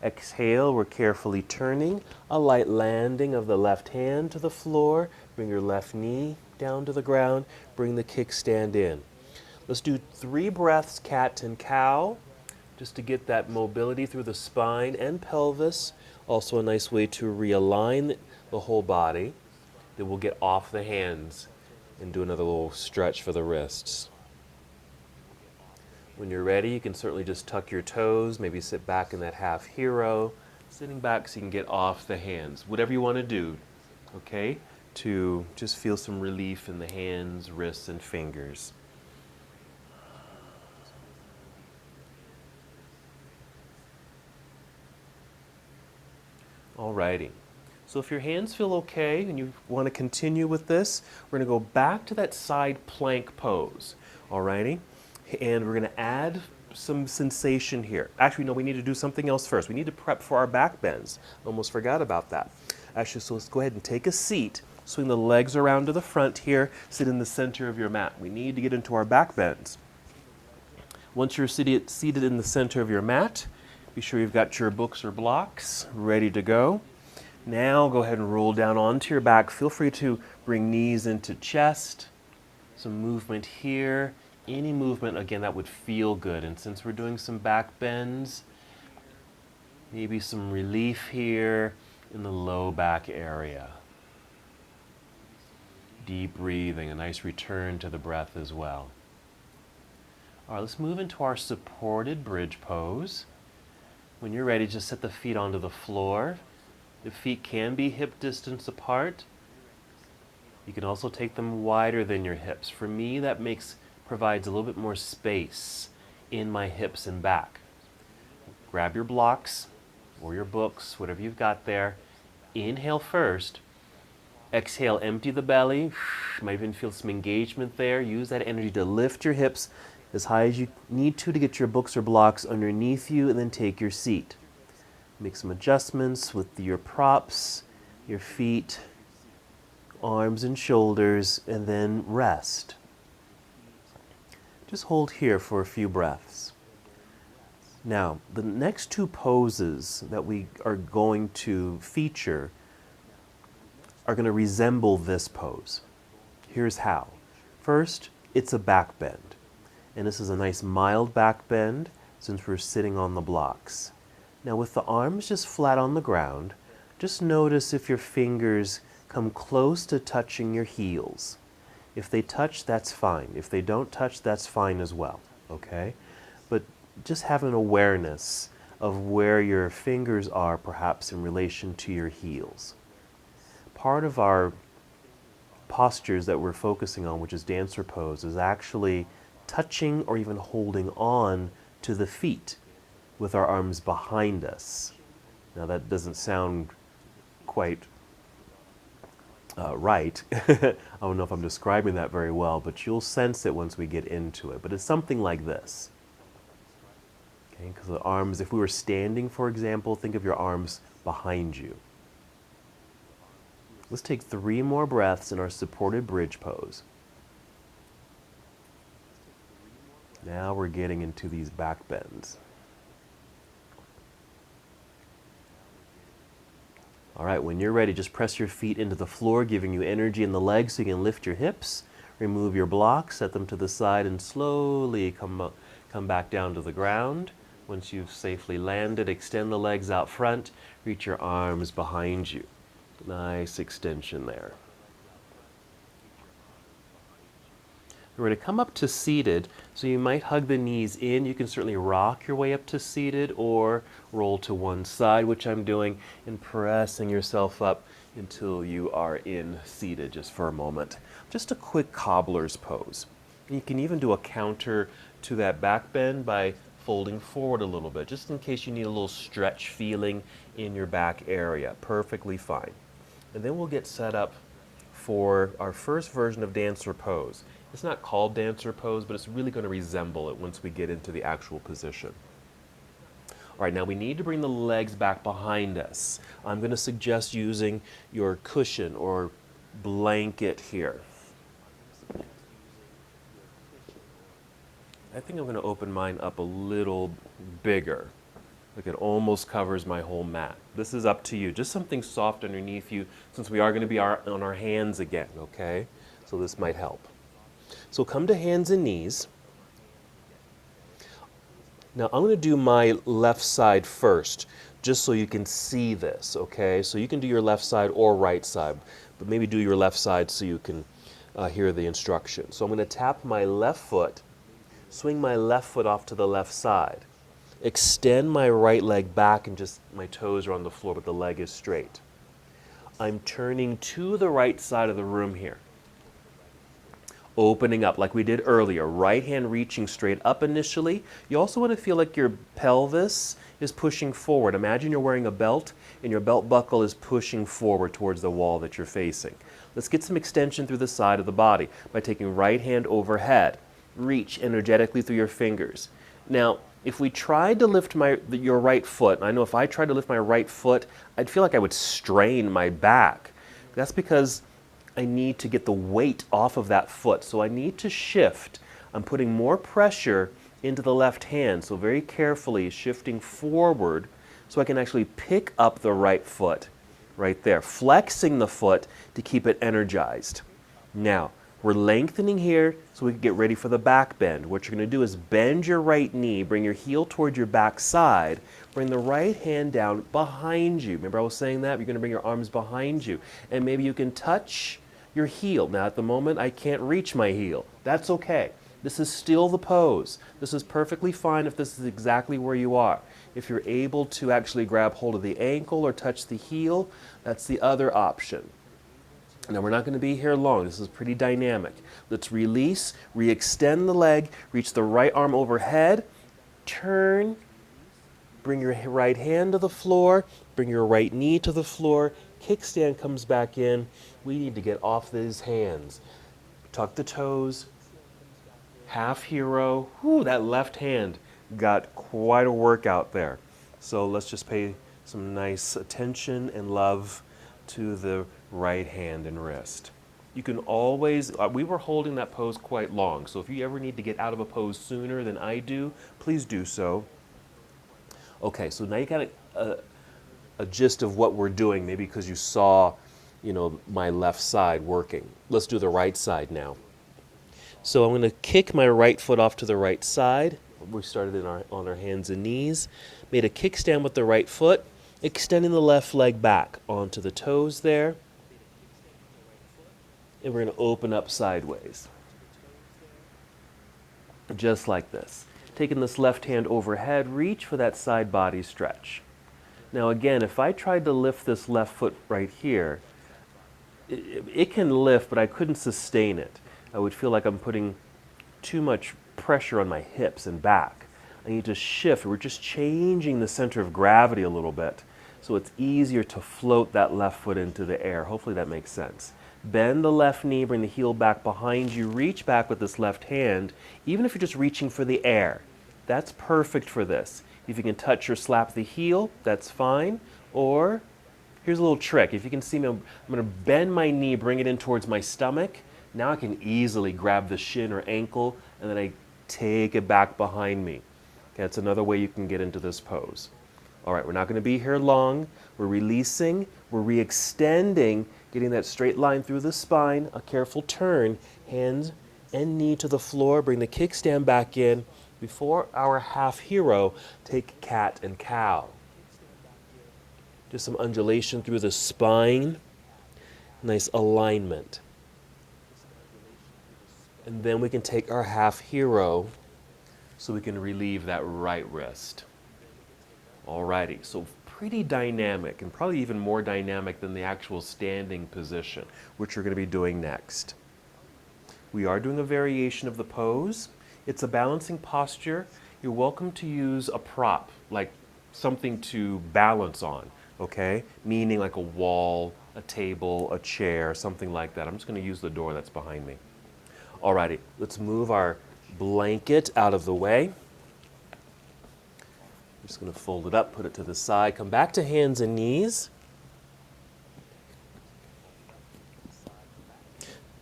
Exhale, we're carefully turning. A light landing of the left hand to the floor. Bring your left knee down to the ground. Bring the kickstand in. Let's do 3 breaths, cat and cow, just to get that mobility through the spine and pelvis. Also a nice way to realign the whole body. Then we'll get off the hands and do another little stretch for the wrists. When you're ready, you can certainly just tuck your toes, maybe sit back in that half hero, sitting back so you can get off the hands. Whatever you want to do, okay, to just feel some relief in the hands, wrists, and fingers. Alrighty. So if your hands feel okay and you want to continue with this, we're going to go back to that side plank pose. Alrighty? And we're going to add some sensation here. Actually, no, we need to do something else first. We need to prep for our back bends. Almost forgot about that. Actually, so let's go ahead and take a seat. Swing the legs around to the front here. Sit in the center of your mat. We need to get into our back bends. Once you're seated in the center of your mat, be sure you've got your books or blocks ready to go. Now go ahead and roll down onto your back. Feel free to bring knees into chest. Some movement here. Any movement, again, that would feel good. And since we're doing some back bends, maybe some relief here in the low back area. Deep breathing, a nice return to the breath as well. All right, let's move into our supported bridge pose. When you're ready, just set the feet onto the floor. The feet can be hip distance apart. You can also take them wider than your hips. For me, that provides a little bit more space in my hips and back. Grab your blocks or your books, whatever you've got there. Inhale first. Exhale, empty the belly. You might even feel some engagement there. Use that energy to lift your hips as high as you need to get your books or blocks underneath you, and then take your seat. Make some adjustments with your props, your feet, arms and shoulders, and then rest. Just hold here for a few breaths. Now, the next two poses that we are going to feature are going to resemble this pose. Here's how. First, it's a back bend. And this is a nice mild back bend since we're sitting on the blocks. Now with the arms just flat on the ground, just notice if your fingers come close to touching your heels. If they touch, that's fine. If they don't touch, that's fine as well, okay? But just have an awareness of where your fingers are perhaps in relation to your heels. Part of our postures that we're focusing on, which is dancer pose, is actually touching or even holding on to the feet with our arms behind us. Now that doesn't sound quite right. I don't know if I'm describing that very well, but you'll sense it once we get into it. But it's something like this. Okay, because the arms, if we were standing, for example, think of your arms behind you. Let's take 3 more breaths in our supported bridge pose. Now we're getting into these back bends. All right, when you're ready, just press your feet into the floor, giving you energy in the legs so you can lift your hips, remove your blocks, set them to the side, and slowly come back down to the ground. Once you've safely landed, extend the legs out front, reach your arms behind you. Nice extension there. We're going to come up to seated, so you might hug the knees in. You can certainly rock your way up to seated or roll to one side, which I'm doing, and pressing yourself up until you are in seated just for a moment. Just a quick cobbler's pose. You can even do a counter to that back bend by folding forward a little bit, just in case you need a little stretch feeling in your back area. Perfectly fine. And then we'll get set up for our first version of dancer pose. It's not called dancer pose, but it's really going to resemble it once we get into the actual position. All right, now we need to bring the legs back behind us. I'm going to suggest using your cushion or blanket here. I think I'm going to open mine up a little bigger. Like it almost covers my whole mat. This is up to you. Just something soft underneath you, since we are going to be on our hands again, okay? So this might help. So come to hands and knees. Now I'm going to do my left side first, just so you can see this, okay? So you can do your left side or right side, but maybe do your left side so you can hear the instructions. So I'm going to tap my left foot Swing my left foot off to the left side. Extend my right leg back and just my toes are on the floor, but the leg is straight. I'm turning to the right side of the room here. Opening up like we did earlier. Right hand reaching straight up initially. You also want to feel like your pelvis is pushing forward. Imagine you're wearing a belt and your belt buckle is pushing forward towards the wall that you're facing. Let's get some extension through the side of the body by taking right hand overhead. Reach energetically through your fingers. Now, if we tried to lift your right foot, and I know if I tried to lift my right foot, I'd feel like I would strain my back. That's because I need to get the weight off of that foot. So I need to shift. I'm putting more pressure into the left hand, so very carefully shifting forward so I can actually pick up the right foot right there, flexing the foot to keep it energized. Now, we're lengthening here so we can get ready for the back bend. What you're going to do is bend your right knee, bring your heel towards your back side, bring the right hand down behind you. Remember I was saying that? You're going to bring your arms behind you. And maybe you can touch your heel. Now at the moment I can't reach my heel. That's okay. This is still the pose. This is perfectly fine if this is exactly where you are. If you're able to actually grab hold of the ankle or touch the heel, that's the other option. Now we're not going to be here long. This is pretty dynamic. Let's release, re-extend the leg, reach the right arm overhead, turn, bring your right hand to the floor, bring your right knee to the floor, kickstand comes back in. We need to get off these hands. Tuck the toes, half hero. Whew, that left hand got quite a workout there. So let's just pay some nice attention and love to the right hand and wrist. You can always, we were holding that pose quite long, so if you ever need to get out of a pose sooner than I do, please do so. Okay, so now you got a gist of what we're doing, maybe because you saw, my left side working. Let's do the right side now. So I'm going to kick my right foot off to the right side. We started on our hands and knees. Made a kickstand with the right foot, extending the left leg back onto the toes there. And we're going to open up sideways. Just like this. Taking this left hand overhead, reach for that side body stretch. Now again, if I tried to lift this left foot right here, it can lift, but I couldn't sustain it. I would feel like I'm putting too much pressure on my hips and back. I need to shift. We're just changing the center of gravity a little bit, so it's easier to float that left foot into the air. Hopefully that makes sense. Bend the left knee, bring the heel back behind you, reach back with this left hand, even if you're just reaching for the air. That's perfect for this. If you can touch or slap the heel, that's fine. Or, here's a little trick. If you can see me, I'm going to bend my knee, bring it in towards my stomach. Now I can easily grab the shin or ankle, and then I take it back behind me. Okay, that's another way you can get into this pose. All right, we're not going to be here long. We're releasing, we're re-extending, getting that straight line through the spine, a careful turn, hands and knee to the floor, bring the kickstand back in. Before our half hero, take cat and cow. Just some undulation through the spine, nice alignment. And then we can take our half hero so we can relieve that right wrist. Alrighty, so pretty dynamic, and probably even more dynamic than the actual standing position, which we're going to be doing next. We are doing a variation of the pose. It's a balancing posture. You're welcome to use a prop, like something to balance on, okay? Meaning like a wall, a table, a chair, something like that. I'm just going to use the door that's behind me. Alrighty, let's move our blanket out of the way. I'm just going to fold it up, put it to the side, come back to hands and knees.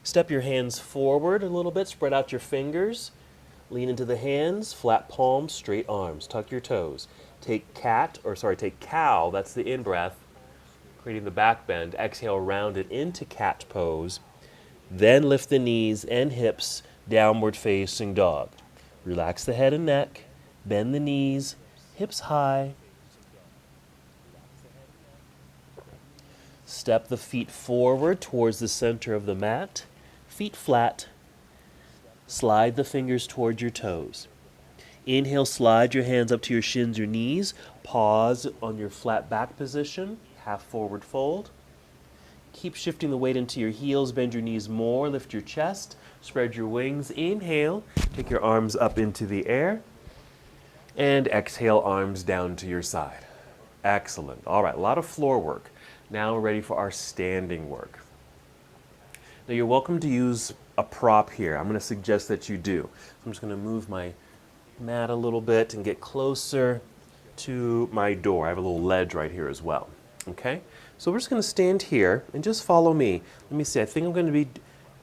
Step your hands forward a little bit, spread out your fingers, lean into the hands, flat palms, straight arms, tuck your toes. Take cow, that's the in-breath, creating the back bend. Exhale, round it into cat pose. Then lift the knees and hips, downward facing dog. Relax the head and neck, bend the knees, hips high. Step the feet forward towards the center of the mat, feet flat. Slide the fingers towards your toes. Inhale, slide your hands up to your shins, your knees. Pause on your flat back position, half forward fold. Keep shifting the weight into your heels, bend your knees more, lift your chest, spread your wings. Inhale, take your arms up into the air. And exhale, arms down to your side. Excellent. All right, a lot of floor work. Now we're ready for our standing work. Now you're welcome to use a prop here. I'm going to suggest that you do. I'm just going to move my mat a little bit and get closer to my door. I have a little ledge right here as well. Okay? So we're just going to stand here and just follow me. Let me see. I think I'm going to be,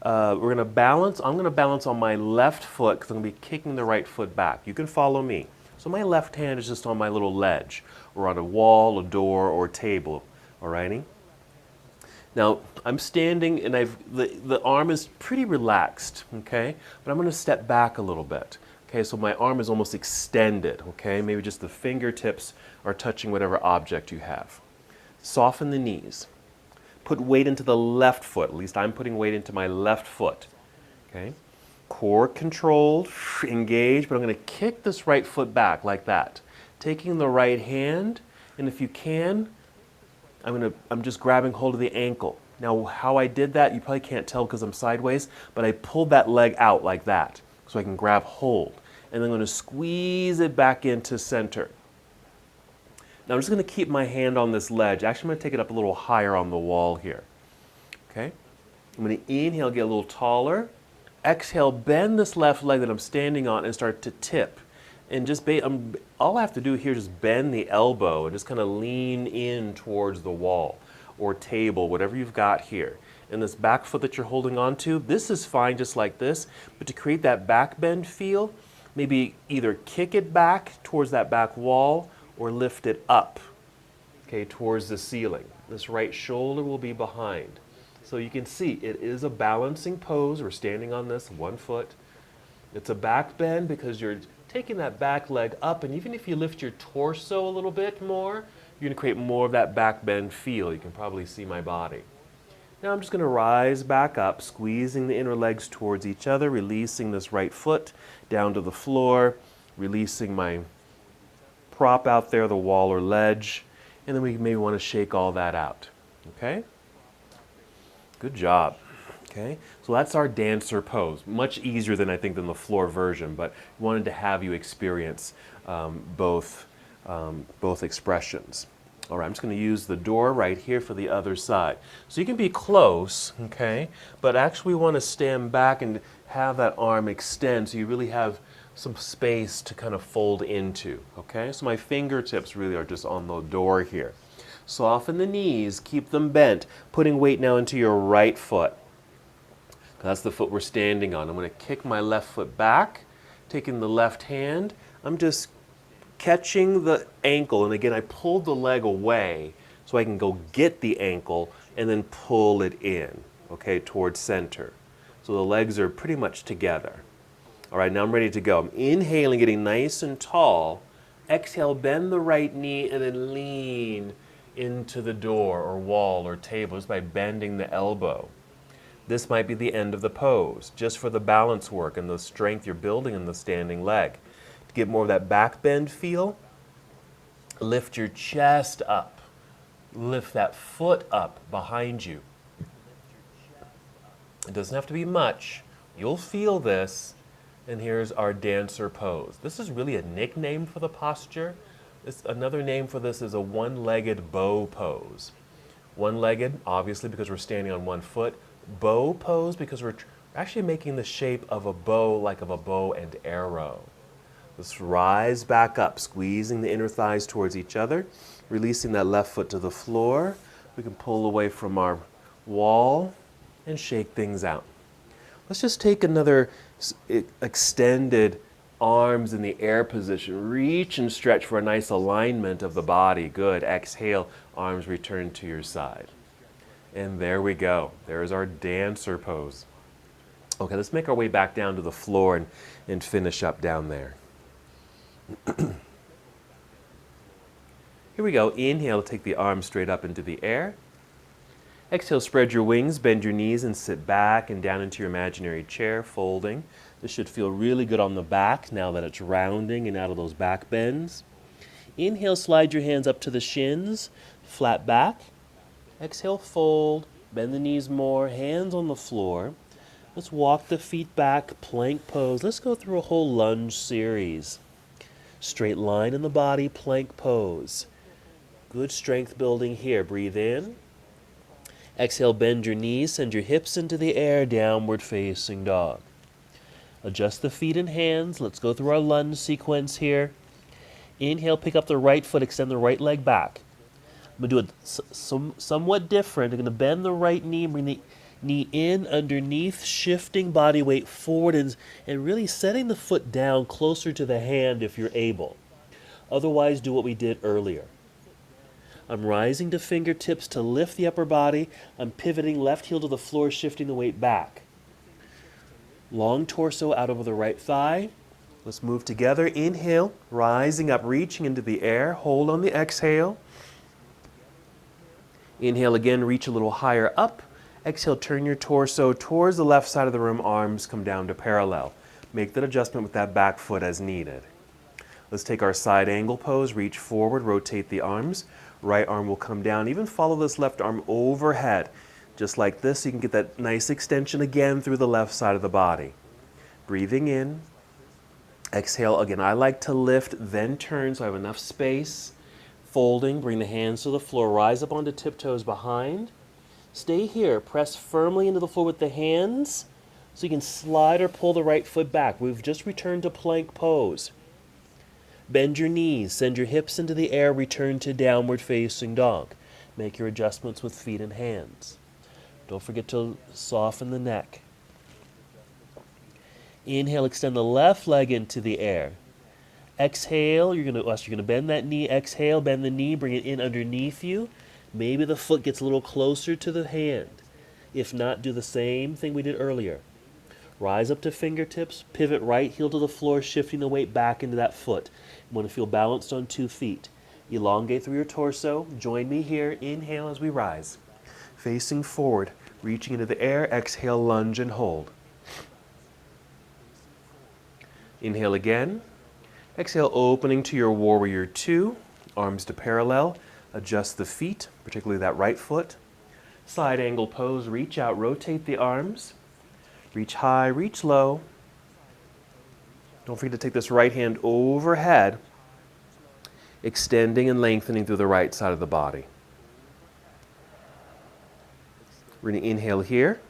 we're going to balance. I'm going to balance on my left foot because I'm going to be kicking the right foot back. You can follow me. So my left hand is just on my little ledge or on a wall, a door, or a table. Alrighty? Now, I'm standing and the arm is pretty relaxed, okay? But I'm going to step back a little bit. Okay, so my arm is almost extended, okay? Maybe just the fingertips are touching whatever object you have. Soften the knees. Put weight into the left foot. At least I'm putting weight into my left foot, okay? Core controlled, engage, but I'm going to kick this right foot back like that. Taking the right hand, and if you can, I'm just grabbing hold of the ankle. Now, how I did that, you probably can't tell because I'm sideways, but I pulled that leg out like that so I can grab hold. And then I'm going to squeeze it back into center. Now, I'm just going to keep my hand on this ledge. Actually, I'm going to take it up a little higher on the wall here. Okay? I'm going to inhale, get a little taller. Exhale, bend this left leg that I'm standing on and start to tip. And just all I have to do here is just bend the elbow and just kind of lean in towards the wall or table, whatever you've got here. And this back foot that you're holding on to, this is fine just like this, but to create that back bend feel, maybe either kick it back towards that back wall or lift it up, okay, towards the ceiling. This right shoulder will be behind. So you can see it is a balancing pose. We're standing on this one foot. It's a back bend because you're taking that back leg up, and even if you lift your torso a little bit more, you're going to create more of that back bend feel. You can probably see my body. Now I'm just going to rise back up, squeezing the inner legs towards each other, releasing this right foot down to the floor, releasing my prop out there, the wall or ledge, and then we maybe want to shake all that out. Okay? Good job. Okay, so that's our dancer pose. Much easier than I think than the floor version, but wanted to have you experience both expressions. All right, I'm just going to use the door right here for the other side. So you can be close, okay, but actually we want to stand back and have that arm extend so you really have some space to kind of fold into, okay? So my fingertips really are just on the door here. Soften the knees, keep them bent, putting weight now into your right foot. That's the foot we're standing on. I'm going to kick my left foot back, taking the left hand. I'm just catching the ankle, and again, I pulled the leg away so I can go get the ankle and then pull it in, okay, towards center. So the legs are pretty much together. All right, now I'm ready to go. I'm inhaling, getting nice and tall. Exhale, bend the right knee and then lean into the door or wall or table just by bending the elbow. This might be the end of the pose, just for the balance work and the strength you're building in the standing leg. To get more of that back bend feel, lift your chest up. Lift that foot up behind you. It doesn't have to be much. You'll feel this. And here's our dancer pose. This is really a nickname for the posture. Another name for this is a one-legged bow pose. One-legged, obviously, because we're standing on one foot. Bow pose because we're actually making the shape of a bow, like of a bow and arrow. Let's rise back up, squeezing the inner thighs towards each other, releasing that left foot to the floor. We can pull away from our wall and shake things out. Let's just take another extended arms in the air position. Reach and stretch for a nice alignment of the body. Good. Exhale, arms return to your side. And there we go. There's our dancer pose. Okay, let's make our way back down to the floor and finish up down there. Here we go. Inhale, take the arms straight up into the air. Exhale, spread your wings, bend your knees, and sit back and down into your imaginary chair, folding. This should feel really good on the back now that it's rounding and out of those back bends. Inhale, slide your hands up to the shins, flat back. Exhale, fold, bend the knees more, hands on the floor. Let's walk the feet back, plank pose. Let's go through a whole lunge series. Straight line in the body, plank pose. Good strength building here. Breathe in. Exhale, bend your knees, send your hips into the air, downward facing dog. Adjust the feet and hands. Let's go through our lunge sequence here. Inhale, pick up the right foot, extend the right leg back. I'm going to do it somewhat different. I'm going to bend the right knee, bring the knee in underneath, shifting body weight forward and really setting the foot down closer to the hand if you're able. Otherwise, do what we did earlier. I'm rising to fingertips to lift the upper body. I'm pivoting left heel to the floor, shifting the weight back. Long torso out over the right thigh. Let's move together. Inhale, rising up, reaching into the air. Hold on the exhale. Inhale again, reach a little higher up. Exhale, turn your torso towards the left side of the room. Arms come down to parallel. Make that adjustment with that back foot as needed. Let's take our side angle pose. Reach forward, rotate the arms. Right arm will come down. Even follow this left arm overhead. Just like this, so you can get that nice extension again through the left side of the body. Breathing in. Exhale again. I like to lift, then turn so I have enough space. Folding, bring the hands to the floor. Rise up onto tiptoes behind. Stay here. Press firmly into the floor with the hands so you can slide or pull the right foot back. We've just returned to plank pose. Bend your knees, send your hips into the air, return to downward facing dog. Make your adjustments with feet and hands. Don't forget to soften the neck. Inhale, extend the left leg into the air. Exhale, you're going to bend that knee. Exhale, bend the knee, bring it in underneath you. Maybe the foot gets a little closer to the hand. If not, do the same thing we did earlier. Rise up to fingertips, pivot right heel to the floor, shifting the weight back into that foot. You want to feel balanced on 2 feet. Elongate through your torso. Join me here. Inhale as we rise. Facing forward, reaching into the air. Exhale, lunge and hold. Inhale again. Exhale, opening to your warrior 2. Arms to parallel. Adjust the feet, particularly that right foot. Side angle pose. Reach out, rotate the arms. Reach high, reach low. Don't forget to take this right hand overhead, extending and lengthening through the right side of the body. We're going to inhale here.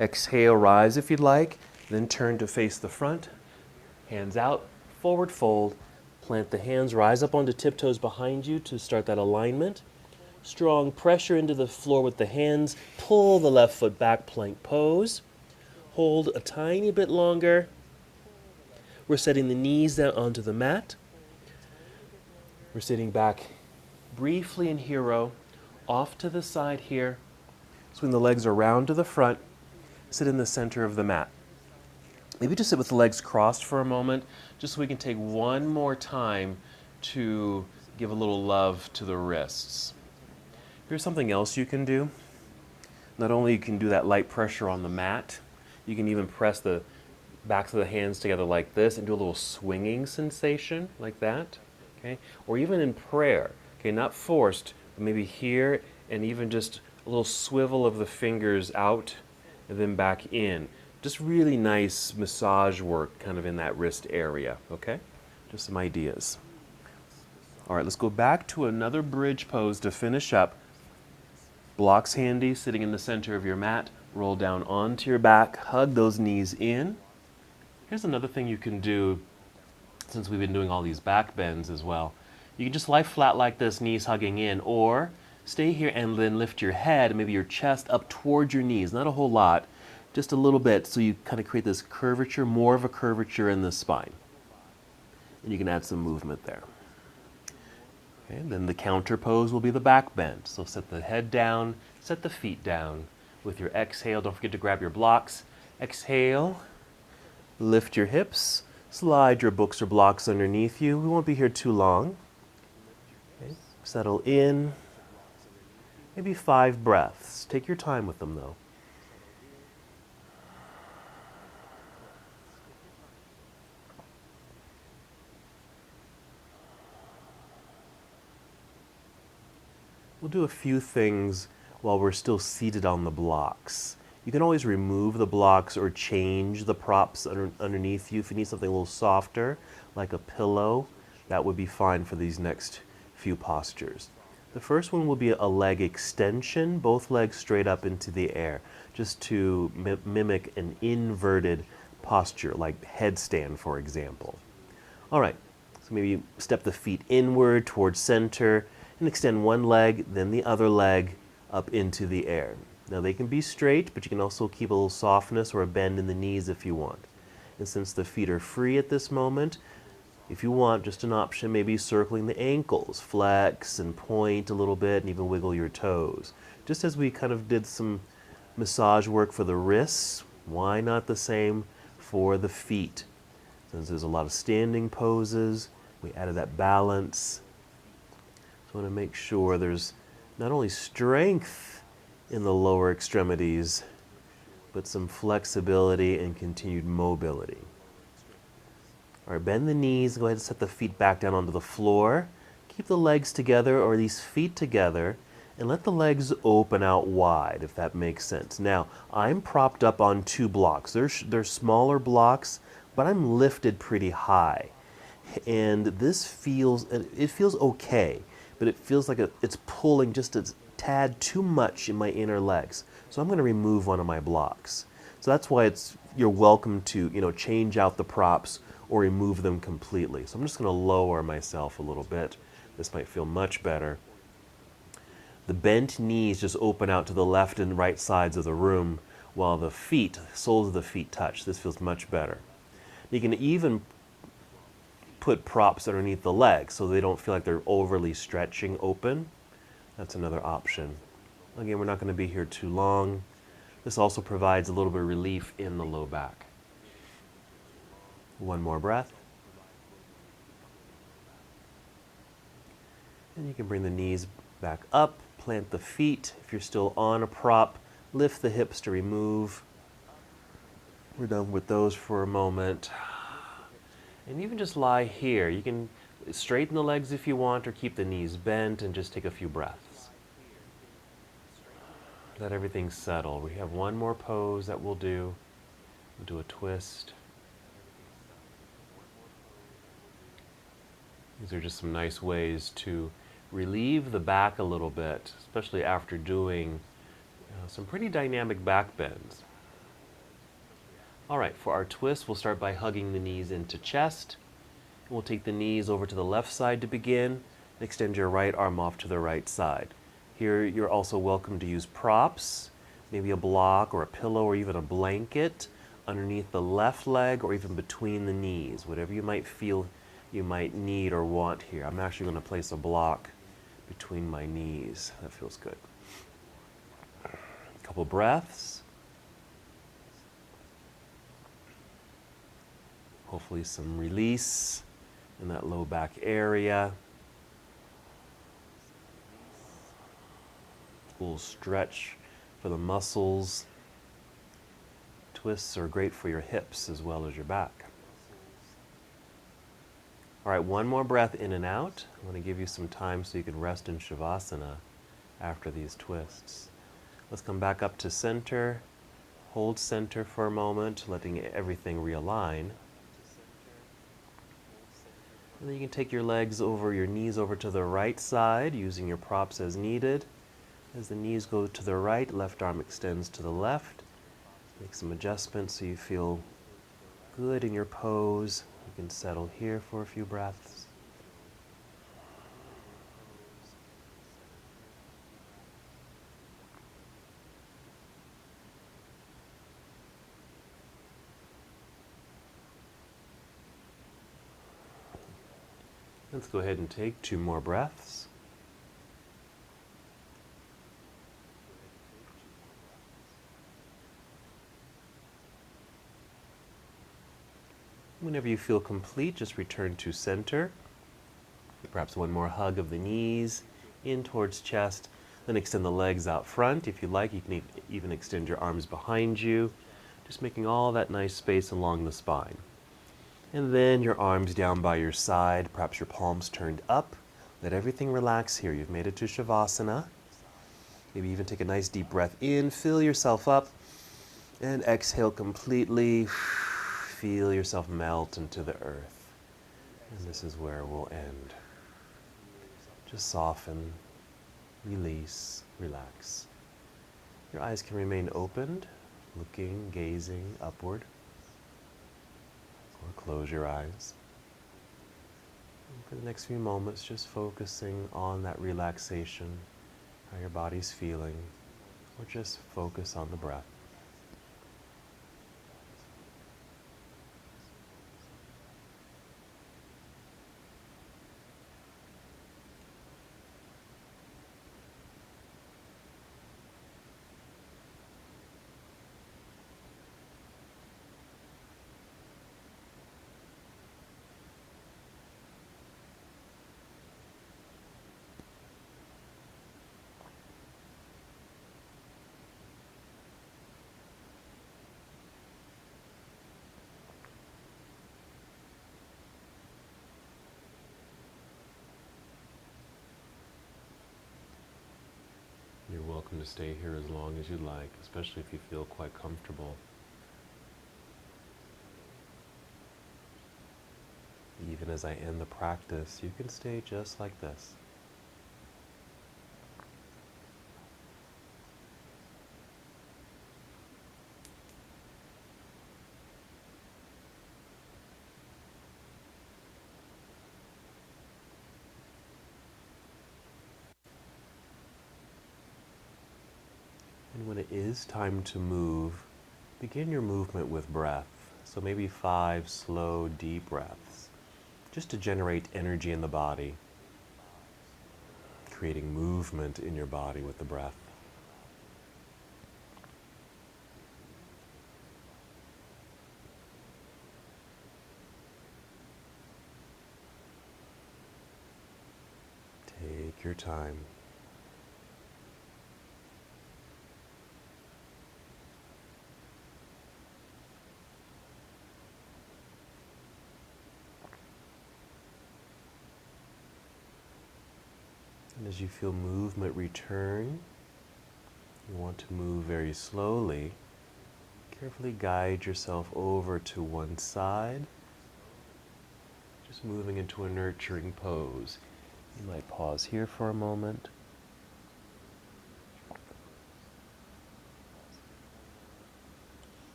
Exhale, rise if you'd like. Then turn to face the front. Hands out, forward fold. Plant the hands, rise up onto tiptoes behind you to start that alignment. Strong pressure into the floor with the hands. Pull the left foot back, plank pose. Hold a tiny bit longer. We're setting the knees down onto the mat. We're sitting back briefly in hero, off to the side here. Swing the legs around to the front. Sit in the center of the mat. Maybe just sit with the legs crossed for a moment, just so we can take one more time to give a little love to the wrists. Here's something else you can do. Not only you can do that light pressure on the mat, you can even press the backs of the hands together like this and do a little swinging sensation like that, okay? Or even in prayer, okay, not forced, but maybe here and even just a little swivel of the fingers out and then back in. Just really nice massage work kind of in that wrist area, okay? Just some ideas. All right, let's go back to another bridge pose to finish up. Blocks handy, sitting in the center of your mat. Roll down onto your back, hug those knees in. Here's another thing you can do, since we've been doing all these back bends as well. You can just lie flat like this, knees hugging in, or stay here and then lift your head, maybe your chest up towards your knees. Not a whole lot, just a little bit, so you kind of create this curvature, more of a curvature in the spine. And you can add some movement there. Okay, and then the counter pose will be the back bend. So set the head down, set the feet down. With your exhale, don't forget to grab your blocks. Exhale, lift your hips, slide your books or blocks underneath you. We won't be here too long. Okay. Settle in, Maybe 5 breaths. Take your time with them though. We'll do a few things while we're still seated on the blocks. You can always remove the blocks or change the props underneath you. If you need something a little softer, like a pillow, that would be fine for these next few postures. The first one will be a leg extension, both legs straight up into the air, just to mimic an inverted posture, like headstand, for example. All right, so maybe step the feet inward towards center and extend one leg, then the other leg up into the air. Now they can be straight, but you can also keep a little softness or a bend in the knees if you want. And since the feet are free at this moment, if you want, just an option, maybe circling the ankles, flex and point a little bit and even wiggle your toes. Just as we kind of did some massage work for the wrists, why not the same for the feet? Since there's a lot of standing poses, we added that balance. So I want to make sure there's not only strength in the lower extremities, but some flexibility and continued mobility. All right, bend the knees, go ahead and set the feet back down onto the floor. Keep the legs together or these feet together and let the legs open out wide, if that makes sense. Now, I'm propped up on 2 blocks. They're smaller blocks, but I'm lifted pretty high. And this feels okay, but it feels like it's pulling just a tad too much in my inner legs. So I'm going to remove one of my blocks. So that's why you're welcome to, change out the props or remove them completely. So I'm just going to lower myself a little bit. This might feel much better. The bent knees just open out to the left and right sides of the room while the soles of the feet touch. This feels much better. You can even put props underneath the legs so they don't feel like they're overly stretching open. That's another option. Again, we're not going to be here too long. This also provides a little bit of relief in the low back. One more breath. And you can bring the knees back up, plant the feet. If you're still on a prop, lift the hips to remove. We're done with those for a moment. And even just lie here. You can straighten the legs if you want or keep the knees bent and just take a few breaths. Let everything settle. We have one more pose that we'll do. We'll do a twist. These are just some nice ways to relieve the back a little bit, especially after doing some pretty dynamic back bends. All right, for our twist, we'll start by hugging the knees into chest. We'll take the knees over to the left side to begin, and extend your right arm off to the right side. Here, you're also welcome to use props, maybe a block or a pillow or even a blanket underneath the left leg or even between the knees, whatever you might feel you might need or want here. I'm actually going to place a block between my knees. That feels good. A couple breaths. Hopefully some release in that low back area. A little stretch for the muscles. Twists are great for your hips as well as your back. All right, one more breath in and out. I want to give you some time so you can rest in Shavasana after these twists. Let's come back up to center. Hold center for a moment, letting everything realign. And then you can take your legs over, your knees over to the right side, using your props as needed. As the knees go to the right, left arm extends to the left. Make some adjustments so you feel good in your pose. You can settle here for a few breaths. Let's go ahead and take 2 more breaths. Whenever you feel complete, just return to center. Perhaps one more hug of the knees in towards chest. Then extend the legs out front. If you like, you can even extend your arms behind you, just making all that nice space along the spine. And then your arms down by your side, perhaps your palms turned up. Let everything relax here. You've made it to Shavasana. Maybe even take a nice deep breath in, fill yourself up, and exhale completely. Feel yourself melt into the earth. And this is where we'll end. Just soften, release, relax. Your eyes can remain opened, looking, gazing upward, or close your eyes. And for the next few moments, just focusing on that relaxation, how your body's feeling, or just focus on the breath. You're welcome to stay here as long as you like, especially if you feel quite comfortable. Even as I end the practice, you can stay just like this. And when it is time to move, begin your movement with breath. So maybe 5 slow, deep breaths, just to generate energy in the body, creating movement in your body with the breath. Take your time. And as you feel movement return, you want to move very slowly. Carefully guide yourself over to one side, just moving into a nurturing pose. You might pause here for a moment.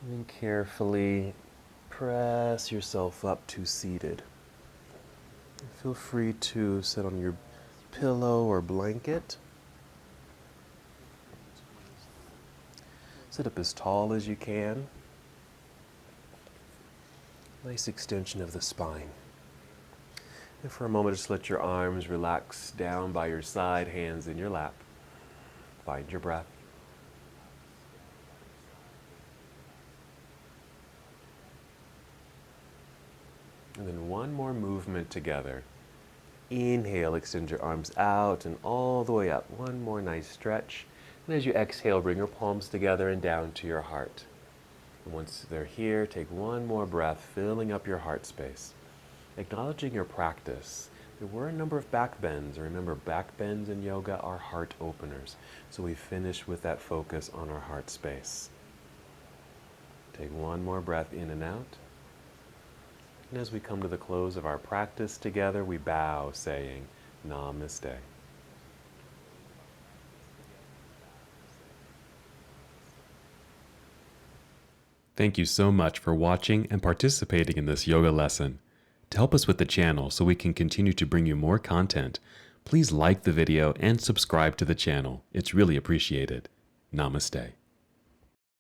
And then carefully press yourself up to seated. And feel free to sit on your pillow or blanket. Sit up as tall as you can. Nice extension of the spine. And for a moment, just let your arms relax down by your side, hands in your lap. Find your breath. And then one more movement together. Inhale, extend your arms out and all the way up. One more nice stretch. And as you exhale, bring your palms together and down to your heart. And once they're here, take one more breath, filling up your heart space. Acknowledging your practice. There were a number of back bends. Remember, back bends in yoga are heart openers. So we finish with that focus on our heart space. Take one more breath in and out. And as we come to the close of our practice together, we bow, saying, Namaste. Thank you so much for watching and participating in this yoga lesson. To help us with the channel so we can continue to bring you more content, please like the video and subscribe to the channel. It's really appreciated. Namaste.